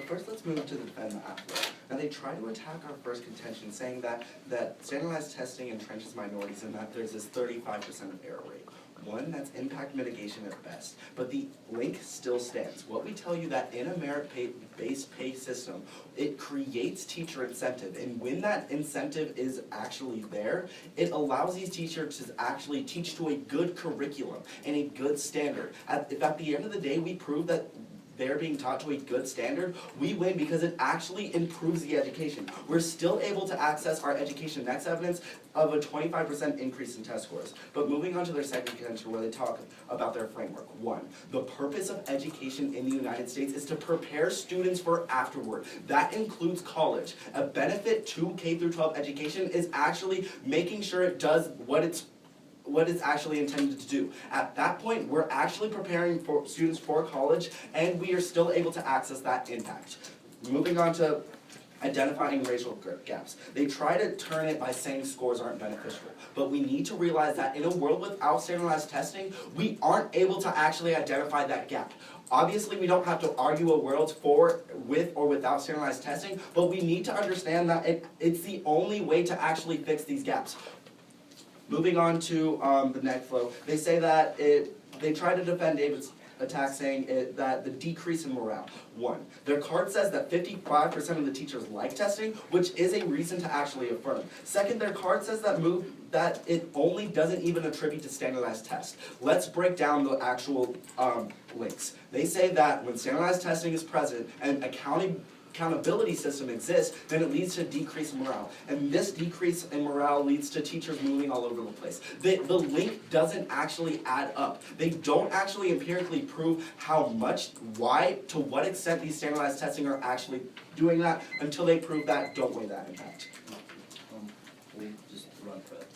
first let's move to the defend the affluent. Now they try to attack our first contention, saying that standardized testing entrenches minorities and that there's this 35% of error rate. One, that's impact mitigation at best, but the link still stands. What we tell you that in a merit-based pay system, it creates teacher incentive, and when that incentive is actually there, it allows these teachers to actually teach to a good curriculum and a good standard. If at the end of the day we prove that they're being taught to a good standard, we win because it actually improves the education. We're still able to access our education next evidence of a 25% increase in test scores. But moving on to their second contention where they talk about their framework. One, the purpose of education in the United States is to prepare students for afterward. That includes college. A benefit to K-12 education is actually making sure it does what it's actually intended to do. At that point, we're actually preparing for students for college, and we are still able to access that impact. Moving on to identifying racial gaps. They try to turn it by saying scores aren't beneficial, but we need to realize that in a world without standardized testing, we aren't able to actually identify that gap. Obviously, we don't have to argue a world with or without standardized testing, but we need to understand that it's the only way to actually fix these gaps. Moving on to the next flow, they say that they try to defend David's attack, saying that the decrease in morale. One, their card says that 55% of the teachers like testing, which is a reason to actually affirm. Second, their card says that it only doesn't even attribute to standardized tests. Let's break down the actual links. They say that when standardized testing is present and accountability system exists, then it leads to a decrease in morale. And this decrease in morale leads to teachers moving all over the place. The link doesn't actually add up. They don't actually empirically prove how much, why, to what extent these standardized testing are actually doing that. Until they prove that, don't weigh that impact. We'll just run for it.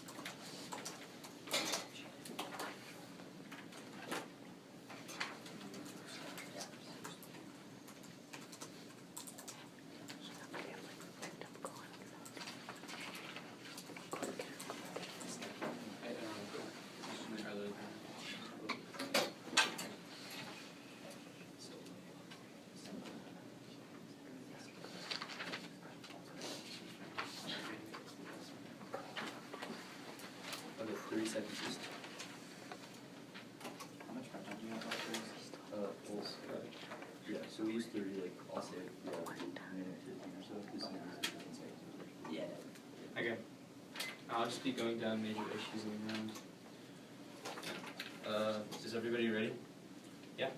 Okay, 30 seconds just. How much prep time do you have after this? Yeah, so we use 30, like, I'll say, yeah, minute 15 or so. This is Yeah. Okay. I'll just be going down major issues in the round. Is everybody ready? Yeah?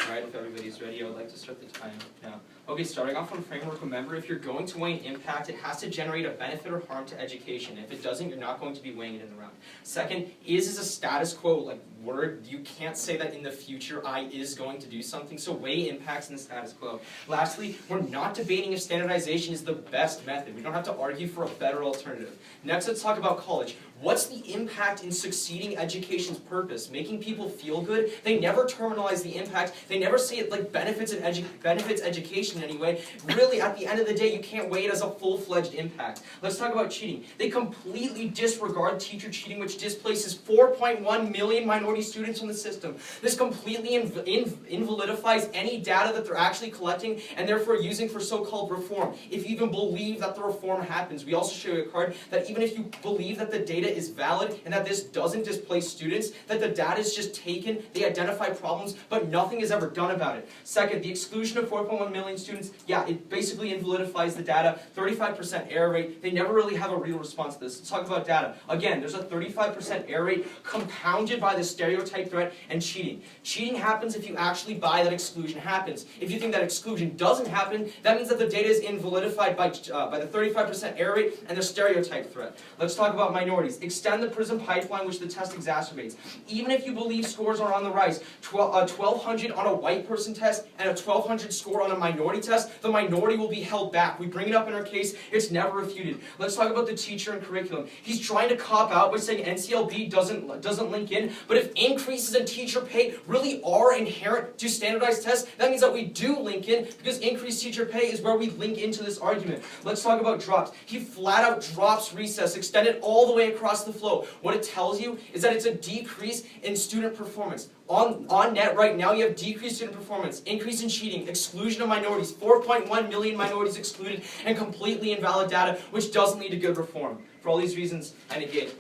Alright, if everybody's ready, I would like to start the time now. Okay, starting off on framework, remember if you're going to weigh an impact, it has to generate a benefit or harm to education. If it doesn't, you're not going to be weighing it in the round. Second, is a status quo, like word, you can't say that in the future I is going to do something, so weigh impacts in the status quo. Lastly, we're not debating if standardization is the best method. We don't have to argue for a better alternative. Next, let's talk about college. What's the impact in succeeding education's purpose? Making people feel good? They never terminalize the impact. They never say it like benefits education in any way. Really, at the end of the day, you can't weigh it as a full-fledged impact. Let's talk about cheating. They completely disregard teacher cheating, which displaces 4.1 million minority students from the system. This completely invalidifies any data that they're actually collecting and therefore using for so-called reform. If you even believe that the reform happens, we also show you a card that even if you believe that the data is valid and that this doesn't displace students, that the data is just taken, they identify problems, but nothing is ever done about it. Second, the exclusion of 4.1 million students, yeah, it basically invalidifies the data, 35% error rate, they never really have a real response to this. Let's talk about data. Again, there's a 35% error rate compounded by the stereotype threat and cheating. Cheating happens if you actually buy that exclusion happens. If you think that exclusion doesn't happen, that means that the data is invalidified by the 35% error rate and the stereotype threat. Let's talk about minorities. Extend the PRISM pipeline, which the test exacerbates. Even if you believe scores are on the rise, 1,200 on a white person test and a 1,200 score on a minority test, the minority will be held back. We bring it up in our case, it's never refuted. Let's talk about the teacher and curriculum. He's trying to cop out by saying NCLB doesn't link in, but if increases in teacher pay really are inherent to standardized tests, that means that we do link in, because increased teacher pay is where we link into this argument. Let's talk about drops. He flat out drops recess, extended all the way across across the flow. What it tells you is that it's a decrease in student performance. On net right now, you have decreased student performance, increase in cheating, exclusion of minorities, 4.1 million minorities excluded, and completely invalid data, which doesn't lead to good reform. For all these reasons, I negate.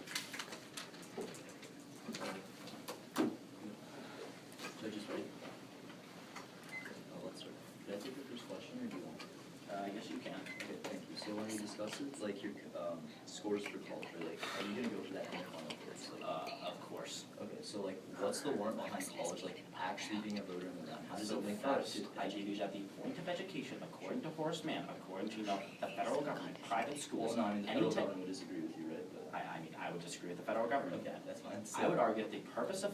So just wait. Let's start. Did I take the first question, or do you want? I guess you can. Okay, thank you. So when we discuss it, like your scores for college, right? Like, are you gonna go for that in the final course? Of course. Okay, so like, what's the warrant behind college, like actually being a voter in the round? How does So it link that first, to I gave you that the point of education, according to Horace Mann, according to the federal government, private schools, Well, no, I mean, the federal anytime. government would disagree with you, right? But, I mean, I would disagree with the federal government. okay, that's fine. I would argue that the purpose of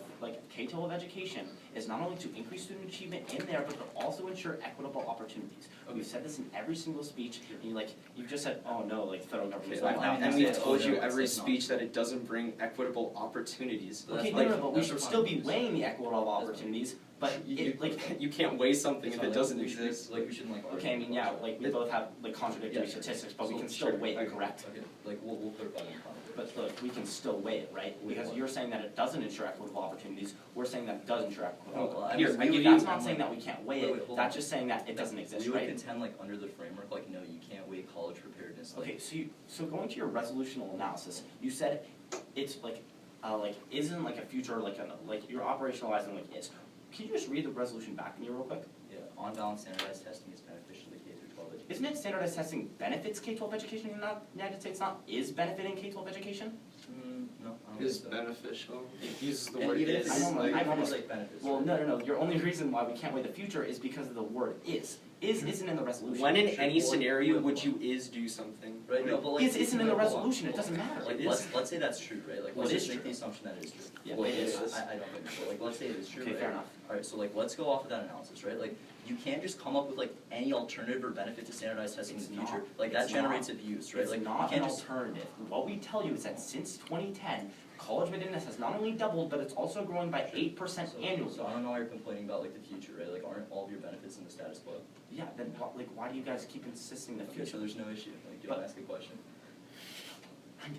K-12 education is not only to increase student achievement in there, but to also ensure equitable opportunities. We've said this in every single speech, and you've just said, oh no, like federal government's not allowed. And we've say, told oh, you no, every it's not. speach that it doesn't bring equitable opportunities. But that's Okay, fine. no, but we That's should fine. still be weighing the equitable opportunities, but You can't weigh something It's if fine, it doesn't we should- exist. Like, we shouldn't like. okay, I mean, yeah, we both have contradictory Yeah, sure. statistics, but we So, can still sure, weigh it, okay, correct? Okay, like, we'll clarify that in comment. But look, we can still weigh it, right? Because you're saying that it doesn't ensure equitable opportunities, we're saying that it does ensure equitable No, well, I opportunities. mean, we would That's contend, not saying like- that we can't weigh Wait, it, hold that's on. just saying that it doesn't exist, We would right? contend like under the framework, like, no, you can't weigh college preparedness. Like, Okay, so going to your resolutional analysis, you said it's isn't like a future, like you're operationalizing like is. Can you just read the resolution back to me real quick? yeah, on balance, standardized testing is beneficial to K through 12 education. Isn't it standardized testing benefits K-12 education in the United States, not is benefiting K-12 education? No, I don't Is think so. beneficial. It uses the And word even if is. it's I'm like, almost- like benefits. Well, right? no, your only reason why we can't weigh the future is because of the word is. Is isn't in the resolution. When in Sure, any well, scenario wait, would hold you is do something? Right, no, but like. Is isn't in the wait, hold on, resolution, it hold on. doesn't matter. Like, It let's say that's true, right? Like, Well, let's it just is make true. the assumption that it is true. Yeah, Well, it is. I don't think so. Like, let's say it is true, Okay, right? fair enough. Alright, so like, let's go off of that analysis, right? Like, you can't just come up with like any alternative or benefit to standardized testing in It's the future. not. Like, that It's generates not. abuse, right? It's Like, not you an can't just. alternative. What we tell you is that since 2010, college readiness has not only doubled, but it's also growing by 8% annually. So I don't know why you're complaining about like the future, right? Like, aren't all of your benefits in the status quo? Yeah, then why do you guys keep insisting the Okay, future? so there's no issue. Like, you don't But- ask a question.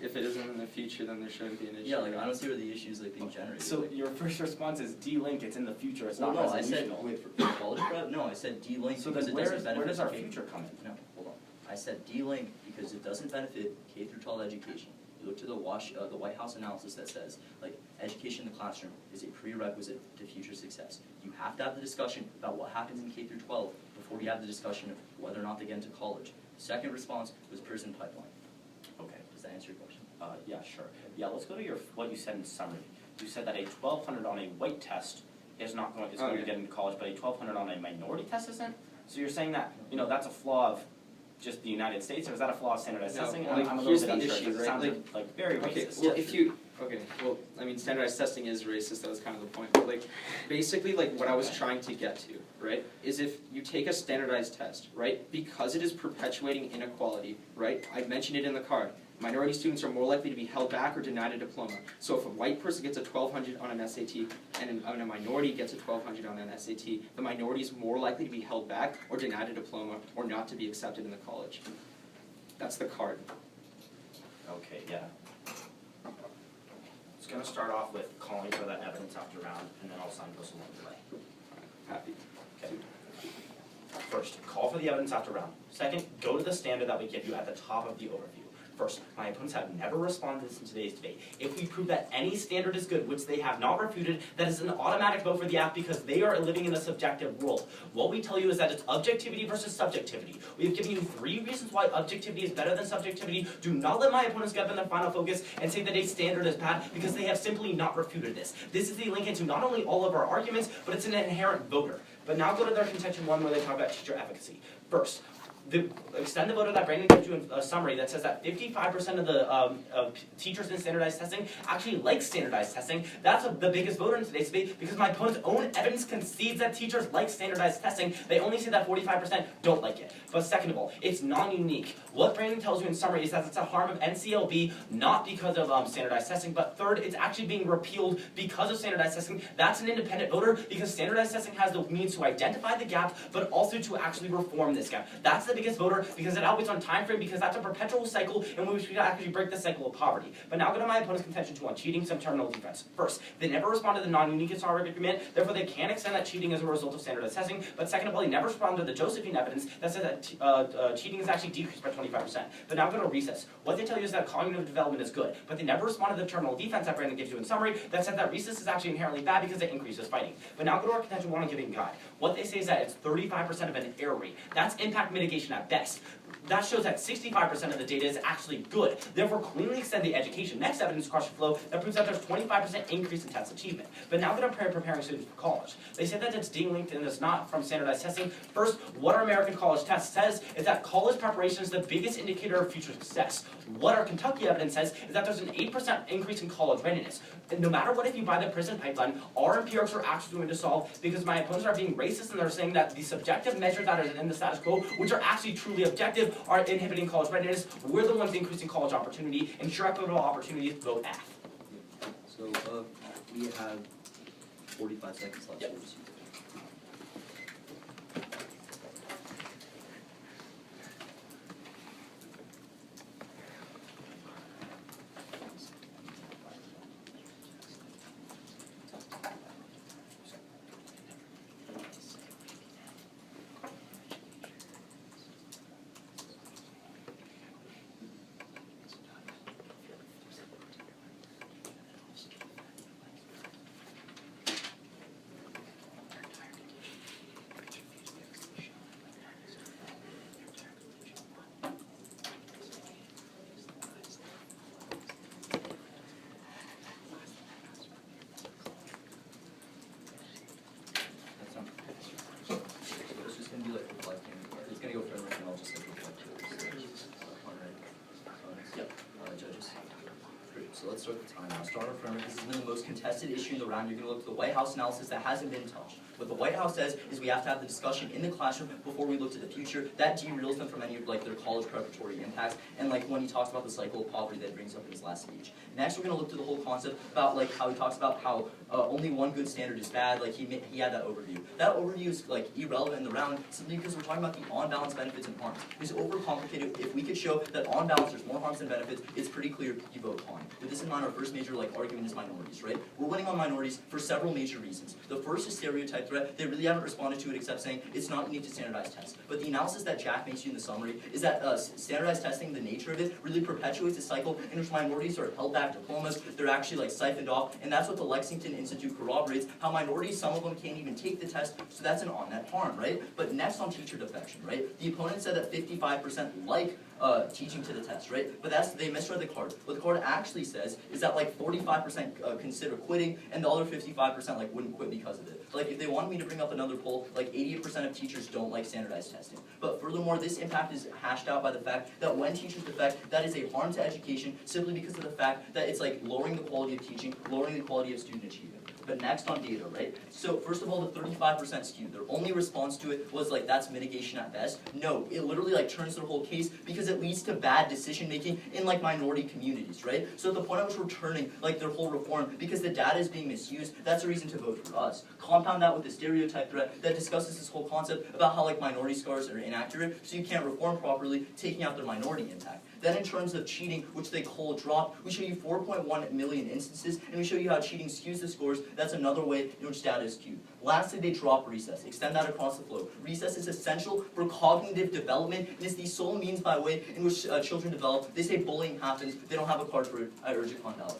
If it isn't in the future, then there shouldn't be an issue. Yeah, like, I don't see where the issue is like being generated. So like, your first response is D-Link, it's in the future, it's well, not no, I said, resolutional. wait, for college prep? No, I said D-Link So because then it doesn't benefit. where does our K- future come in? No, hold on. I said D-Link because it doesn't benefit K through 12 education. You look to the White House analysis that says, like, education in the classroom is a prerequisite to future success. You have to have the discussion about what happens in K through 12 before you have the discussion of whether or not they get into college. Second response was prison pipeline. Okay. Does that answer your question? Yeah, sure. Yeah, let's go to what you said in summary. You said that a 1200 on a white test is not going, going to Okay. get into college, but a 1200 on a minority test isn't? So you're saying that, that's a flaw of just the United States, or is that a flaw of standardized No, testing? like, I'm a here's little bit the unsure, issue, because it right? sounded like very Okay, racist. well, I mean, standardized testing is racist, that was kind of the point, but like, basically, like, what I was trying to get to, right, is if you take a standardized test, right, because it is perpetuating inequality, right, I mentioned it in the card, minority students are more likely to be held back or denied a diploma. So if a white person gets a 1200 on an SAT and a minority gets a 1200 on an SAT, the minority is more likely to be held back or denied a diploma or not to be accepted in the college. That's the card. Okay, yeah. It's gonna start off with calling for that evidence after round, and then I'll sign those along the way. Happy. Okay. First, call for the evidence after round. Second, go to the standard that we give you at the top of the overview. First, my opponents have never responded to this in today's debate. If we prove that any standard is good, which they have not refuted, that is an automatic vote for the act because they are living in a subjective world. What we tell you is that it's objectivity versus subjectivity. We have given you 3 reasons why objectivity is better than subjectivity. Do not let my opponents get up in their final focus and say that a standard is bad because they have simply not refuted this. This is the link into not only all of our arguments, but it's an inherent voter. But now go to their contention 1 where they talk about teacher efficacy. First, extend the voter that Brandon gives you a summary that says that 55% of the teachers in standardized testing actually like standardized testing. That's the biggest voter in today's debate because my opponent's own evidence concedes that teachers like standardized testing. They only say that 45% don't like it. But second of all, it's non-unique. What Brandon tells you in summary is that it's a harm of NCLB not because of standardized testing, but third, it's actually being repealed because of standardized testing. That's an independent voter because standardized testing has the means to identify the gap, but also to actually reform this gap. That's the the biggest voter because it outweighs on time frame, because that's a perpetual cycle in which we actually break the cycle of poverty. But now go to my opponent's contention 2 on cheating, some terminal defense. First, they never responded to the non-unique agreement, therefore they can't extend that cheating as a result of standardized testing. But second of all, they never responded to the Josephine evidence that says that cheating is actually decreased by 25%. But now go to recess. What they tell you is that cognitive development is good, but they never responded to the terminal defense that Brandon gives you in summary that said that recess is actually inherently bad because it increases fighting. But now go to our contention 1 on giving guide. What they say is that it's 35% of an error rate. That's impact mitigation at best. That shows that 65% of the data is actually good. Therefore, cleanly extend the education. Next evidence question flow that proves that there's 25% increase in test achievement. But now that I'm preparing students for college, they say that it's de-linked and it's not from standardized testing. First, what our American college test says is that college preparation is the biggest indicator of future success. What our Kentucky evidence says is that there's an 8% increase in college readiness. And no matter what, if you buy the prison pipeline, our empirics are actually going to solve, because my opponents are being racist and they're saying that the subjective measures that are in the status quo, which are actually truly objective, are inhibiting college readiness. We're the ones increasing college opportunity, ensure equitable opportunities, vote F. So we have 45 seconds left. Yep. So let's start the time now. Start affirmative. This has been the most contested issue in the round. You're going to look at the White House analysis that hasn't been touched. What the White House says is we have to have the discussion in the classroom before we look to the future. That derails them from any of their college preparatory impacts. And when he talks about the cycle of poverty that he brings up in his last speech. Next, we're going to look to the whole concept about how he talks about how only one good standard is bad. He had that overview. That overview is irrelevant in the round simply because we're talking about the on-balance benefits and harms. It's overcomplicated. If we could show that on balance there's more harms than benefits, it's pretty clear you vote con. With this in mind, our first major argument is minorities, right? We're winning on minorities for several major reasons. The first is stereotype threat. They really haven't responded to it except saying it's not unique to standardized tests. But the analysis that Jack makes you in the summary is that standardized testing, the nature of it, really perpetuates a cycle in which minorities are held back diplomas. They're actually siphoned off, and that's what the Lexington Institute corroborates. How minorities, some of them can't even take the test, so that's an on-net harm, right? But next on teacher defection, right? The opponent said that 55% like teaching to the test, right? But they misread the card. What the card actually says is that 45% consider quitting, and the other 55% wouldn't quit because of it. If they wanted me to bring up another poll, 88% of teachers don't like standardized testing. But furthermore, this impact is hashed out by the fact that when teachers defect, that is a harm to education simply because of the fact that it's lowering the quality of teaching, lowering the quality of student achievement. But next on data, right? So first of all, the 35% skew, their only response to it was that's mitigation at best. No, it literally turns their whole case because it leads to bad decision making in minority communities, right? So at the point at which we're turning their whole reform because the data is being misused, that's a reason to vote for us. Compound that with the stereotype threat that discusses this whole concept about how minority scars are inaccurate, so you can't reform properly, taking out their minority impact. Then in terms of cheating, which they cold drop, we show you 4.1 million instances, and we show you how cheating skews the scores. That's another way in which data is skewed. Lastly, they drop recess. Extend that across the flow. Recess is essential for cognitive development, and is the sole means by way in which children develop. They say bullying happens. They don't have a card for it. I urge it on ballot.